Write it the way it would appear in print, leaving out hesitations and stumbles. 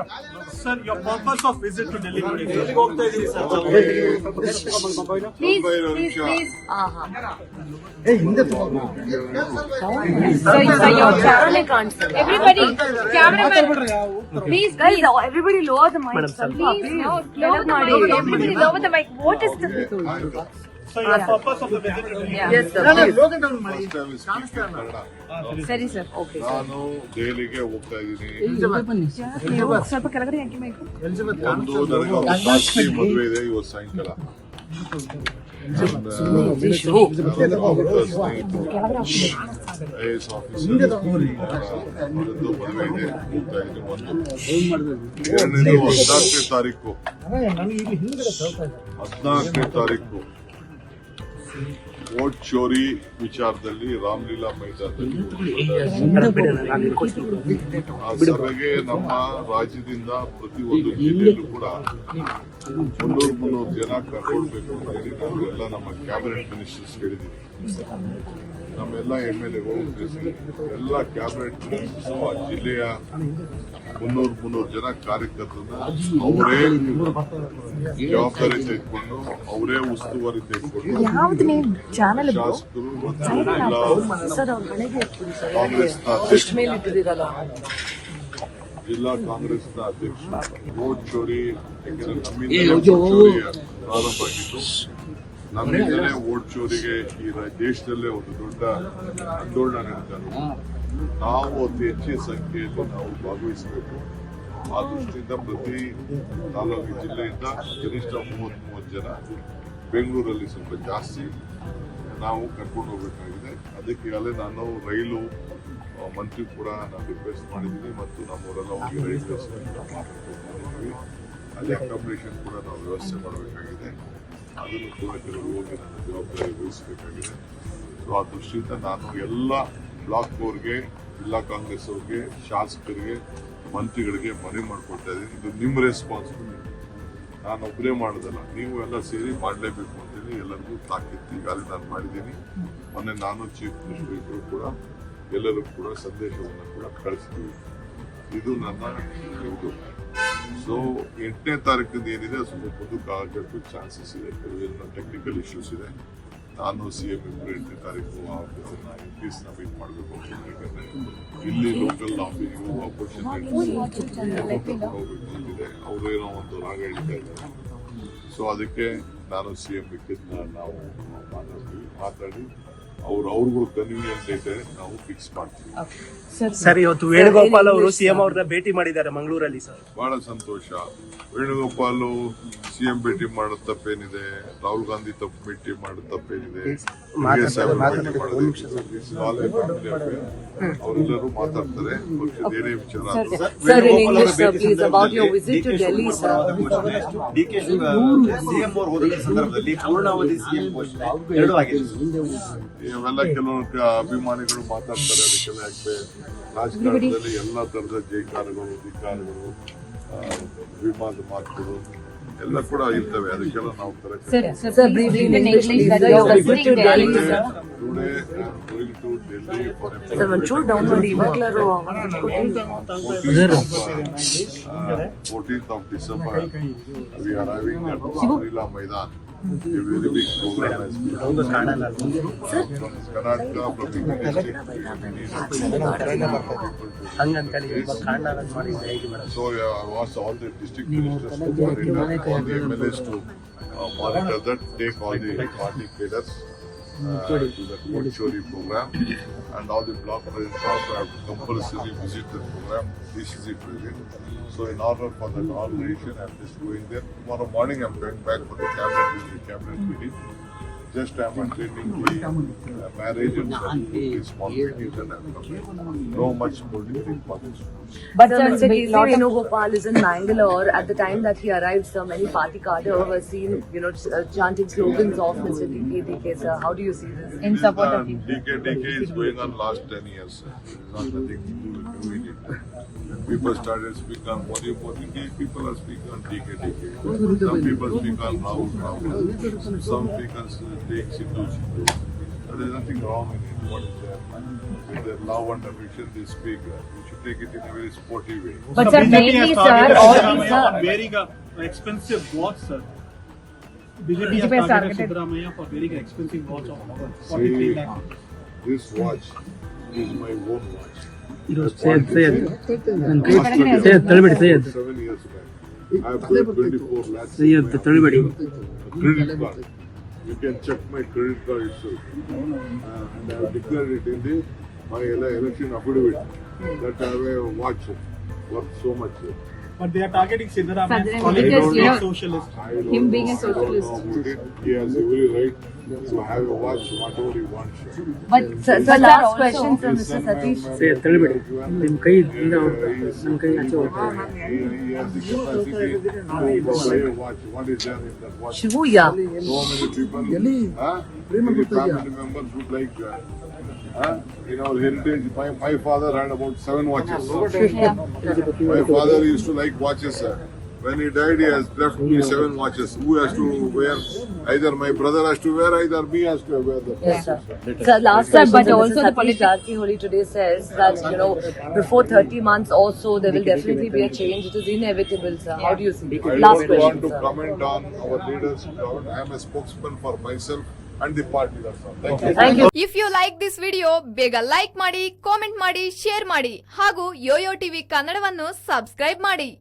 Sir, your purpose of visit to Delhi today. Please, please, please. Sir, your camera can't see. Everybody, cameraman. Please, guys, everybody lower the mic. Please, no, lower the mic. Everybody lower the mic. What is the... So your purpose of the visit to Delhi. Yes, sir. First time speaking Kannada. ಸರಿ sir, okay. ನಾನು ದೆಹಲಿಗೆ ಹೋಗ್ತಾ ಇದ್ದೀನಿ. ಸ್ವಲ್ಪ ಕೆಳಗಡೆ ಹಾಕಿ mic. ಒಂದು ನನಗೆ ಒಂದು ಖಾಸಗಿ ಮದುವೆ ಇದೆ ಇವತ್ತು ಸಾಯಂಕಾಲ. ಸ್ನೇಹಿತರು IAS ಆಫೀಸರ್ ಮದುವೆ ಇದೆ, ಹೋಗ್ತಾ ಇದ್ದೀನಿ. ಒಂದು ಎರಡನೇದು 14ನೇ ತಾರೀಕು ವೋಟ್ ಚೋರಿ ವಿಚಾರದಲ್ಲಿ ರಾಮಲೀಲಾ ಮೈದಾನದಲ್ಲಿ ಆ ಸಭೆಗೆ ನಮ್ಮ ರಾಜ್ಯದಿಂದ ಪ್ರತಿಯೊಂದು ಜಿಲ್ಲೆಯಲ್ಲೂ ಕೂಡ 300 ಜನ ಕರ್ಕೊಳ್ಬೇಕು ಅಂತ ಹೇಳಿ ನಾವೆಲ್ಲ ನಮ್ಮ ಕ್ಯಾಬಿನೆಟ್ ಮಿನಿಸ್ಟರ್ಸ್ ಹೇಳಿದ್ದೀವಿ. ನಮ್ಮೆಲ್ಲ MLA ಎಲ್ಲ ಕ್ಯಾಬಿನೆಟ್ ಮಿನಿಸ್ಟರ್ಸ್ ಆ ಜಿಲ್ಲೆಯ 300 ಜನ ಕಾರ್ಯಕರ್ತರನ್ನ ಅವರೇ ಜವಾಬ್ದಾರಿ ತೆಗೆದುಕೊಂಡು ಅವರೇ ಉಸ್ತುವಾರಿ ತೆಗೆದುಕೊಂಡು ಶಾಸಕರು ಮತ್ತು ಜಿಲ್ಲಾ ಕಾಂಗ್ರೆಸ್ನ ಅಧ್ಯಕ್ಷ ವೋಟ್ ಚೋರಿ ನಮ್ಮಿಂದ ಚೋರಿ ಪ್ರಾರಂಭ ಆಗಿತ್ತು. ನಮ್ಮಿಂದಲೇ ವೋಟ್ ಚೋರಿಗೆ ಈ ದೇಶದಲ್ಲೇ ಒಂದು ದೊಡ್ಡ ಆಂದೋಲನ ನಡೀತಾರೆ. ನಾವು ಅತಿ ಹೆಚ್ಚಿನ ಸಂಖ್ಯೆಯಲ್ಲಿ ನಾವು ಭಾಗವಹಿಸಬೇಕು. ಆ ದೃಷ್ಟಿಯಿಂದ ಪ್ರತಿ ತಾಲೂಕು ಜಿಲ್ಲೆಯಿಂದ ಕನಿಷ್ಠ 30 ಜನ, ಬೆಂಗಳೂರಲ್ಲಿ ಸ್ವಲ್ಪ ಜಾಸ್ತಿ ನಾವು ಕರ್ಕೊಂಡು ಹೋಗಬೇಕಾಗಿದೆ. ಅದಕ್ಕೆ ಈಗಾಗಲೇ ನಾನು ರೈಲು ಮಂತ್ರಿ ಕೂಡ ನಾನು ರಿಕ್ವೆಸ್ಟ್ ಮಾಡಿದ್ದೀನಿ ಮತ್ತು ನಮ್ಮವರೆಲ್ಲ ಹೋಗಿ ರೈಲ್ವೆ ಮಾತಾಡ್ಕೊಂಡಿದ್ದೀವಿ. ಅಲ್ಲಿ ಅಕಾಮಿಡೇಷನ್ ಕೂಡ ನಾವು ವ್ಯವಸ್ಥೆ ಮಾಡಬೇಕಾಗಿದೆ. ಅದನ್ನು ಕೂಡ ಕೆಲವರು ಹೋಗಿ ನನ್ನ ಜವಾಬ್ದಾರಿ ವಹಿಸಬೇಕಾಗಿದೆ. ಸೊ ಆ ದೃಷ್ಟಿಯಿಂದ ನಾನು ಎಲ್ಲ ಬ್ಲಾಕ್ ಅವ್ರಿಗೆ, ಜಿಲ್ಲಾ ಕಾಂಗ್ರೆಸ್ ಅವ್ರಿಗೆ, ಶಾಸಕರಿಗೆ, ಮಂತ್ರಿಗಳಿಗೆ ಮನವಿ ಮಾಡಿಕೊಡ್ತಾ ಇದ್ದೀನಿ. ಇದು ನಿಮ್ಮ ರೆಸ್ಪಾನ್ಸಿಬಿಲಿಟಿ, ನಾನು ಒಬ್ಬರೇ ಮಾಡೋದಲ್ಲ, ನೀವು ಎಲ್ಲ ಸೇರಿ ಮಾಡಲೇಬೇಕು ಅಂತೇಳಿ ಎಲ್ಲರಿಗೂ ತಾಕೀತು ಈಗಾಗಲೇ ನಾನು ಮಾಡಿದ್ದೀನಿ. ಮೊನ್ನೆ ನಾನು ಚೀಫ್ ಮಿನಿಸ್ಟರ್ ಇಬ್ಬರು ಕೂಡ ಎಲ್ಲರೂ ಕೂಡ ಸಂದೇಶವನ್ನು ಕೂಡ ಕಳಿಸ್ತೀವಿ. ಇದು ನನ್ನ ಇದು. ಸೊ 8ನೇ ತಾರೀಕಿಂದ ಏನಿದೆ ಸ್ವಲ್ಪ ಮುಂದಕ್ಕೆ ಆಗಕ್ಕೆ ಚಾನ್ಸಸ್ ಇದೆ. ಕೆಲವೆಲ್ಲ ಟೆಕ್ನಿಕಲ್ ಇಶ್ಯೂಸ್ ಇದೆ. ನಾನು CM ಇಬ್ಬರು 8ನೇ ತಾರೀಕು MPs ಮೀಟ್ ಮಾಡಬೇಕು ಅಂತ. ಯಾಕಂದ್ರೆ ಇಲ್ಲಿ ಲೋಕಲ್ ಲಾಬಿಗೂ ಆಪೋಸಿಷನ್ ಹೋಗ್ಬೇಕು ಅಂತಿದೆ. ಅವರೇನೋ ಒಂದು ರಾಗ ಹಿಡಿತಾ ಇದ್ದಾರೆ. ಸೊ ಅದಕ್ಕೆ ನಾನು CM ಬೇಕಿದ್ದ ನಾವು ಮಾತಾಡಿ ಅವ್ರಿಗೂ ಕನ್ವೀನಿಯಂಟ್ ಡೇಟ್ ನಾವು ಫಿಕ್ಸ್ ಮಾಡ್ತೀವಿ. ಸರ್, ಇವತ್ತು ವೇಣುಗೋಪಾಲ್ ಅವರು CM ಅವ್ರನ್ನ ಭೇಟಿ ಮಾಡಿದ್ದಾರೆ ಮಂಗಳೂರಲ್ಲಿ. ಸರ್, ಬಹಳ ಸಂತೋಷ. ವೇಣುಗೋಪಾಲ್ CM ಭೇಟಿ ಮಾಡೋದು ತಪ್ಪೇನಿದೆ? ರಾಹುಲ್ ಗಾಂಧಿ ಭೇಟಿ ಮಾಡೋದು ತಪ್ಪೇನಿದೆ? ಅವರೆಲ್ಲರೂ ಮಾತಾಡ್ತಾರೆ. ಪಕ್ಷದ ಏನೇ ವಿಚಾರ ಇವೆಲ್ಲ ಕೆಲವು ಅಭಿಮಾನಿಗಳು ಮಾತಾಡ್ತಾರೆ. ಅದಕ್ಕೆಲ್ಲ ಯಾಕೆ ರಾಜಕಾರಣದಲ್ಲಿ ಎಲ್ಲ ತರದ ಜೈಕಾರಗಳು, ಧಿಕ್ಕಾರಗಳು, ಅಭಿಮಾನದ ಮಾತುಗಳು ಎಲ್ಲ ಕೂಡ ಇರ್ತವೆ. ಅದಕ್ಕೆಲ್ಲ ನಾವು Fourteenth of December we are having at Ramlila Maidan. A very big program has been from Karnataka, from the district. So was all the district ministers, all the MLAs to monitor that, take all the party cadres to the vote chori program, and all the block presidents also have to compulsorily visit the program. DCC president. So in order for the inauguration, I'm just going there. Tomorrow morning I'm going back for the cabinet meeting. Just I'm attending the marriage and some small meetings, and I'm coming. No much political politics. But Mr. K.C. Venugopal is in Mangalore. At the time that he arrived, so many party cadres were seen, chanting slogans of Mr. DK, sir. How do you see this? In support of him? DK is going on last 10 years. It's not nothing to do with doing it. People started speaking on Modi, people are speaking on DK. Some people speak on Rahul. Some speak on Sindhu. There's nothing wrong in it. What is there? With their love and affection they speak. You should take it in a very sportive way. But So sir, BJP mainly has sir, targeted all Siddaramaiah these on wearing a expensive watch, sir. BJP has targeted Siddaramaiah for wearing an expensive watch of 43 See, lakhs. this watch is my own watch. say it. Say it. 7 years back. I have paid 24 lakhs. Say it, ತಳ್ಳಿಬೇಡಿ. Credit card. You can check my credit card itself. And I have declared it in my election affidavit that I have a watch worth so much. But they are targeting Siddaramaiah, Siddaramaiah calling because, him you a know, socialist. I don't Him being a know, I don't socialist. know about it. He has every right to have a watch whatever he wants. but sir, last question, sir, Mr. Satish. Say it, ತಳ್ಳಿಬೇಡಿ. ನಿಮ್ ಕೈ ಇಂದ ನನ್ನ ಕೈ ಆಚೆ ಹೋಗ್ತಾ ಇದೆ. He has the capacity to buy a watch. What is there in that watch? Shuya. So many people, many family members would like. In our heritage, my father had about 7 watches. My father used to like watches. When he died, he has left me 7 watches. Who has to wear? Either my brother has to wear, either me has to wear the Yes, sir. Sir, last question, but also the Satish Holi today says that, you know, before 30 months or so, there will definitely be a change. It is inevitable, sir. How do you see it? I Last don't want question, to sir. comment on our leaders. I am a spokesman for myself and the party. That's all. Thank you. Thank you. If you like this video ಬೇಗ like ಮಾಡಿ, comment ಮಾಡಿ, share ಮಾಡಿ ಹಾಗೂ Yoyo TV ಕನ್ನಡವನ್ನು subscribe ಮಾಡಿ.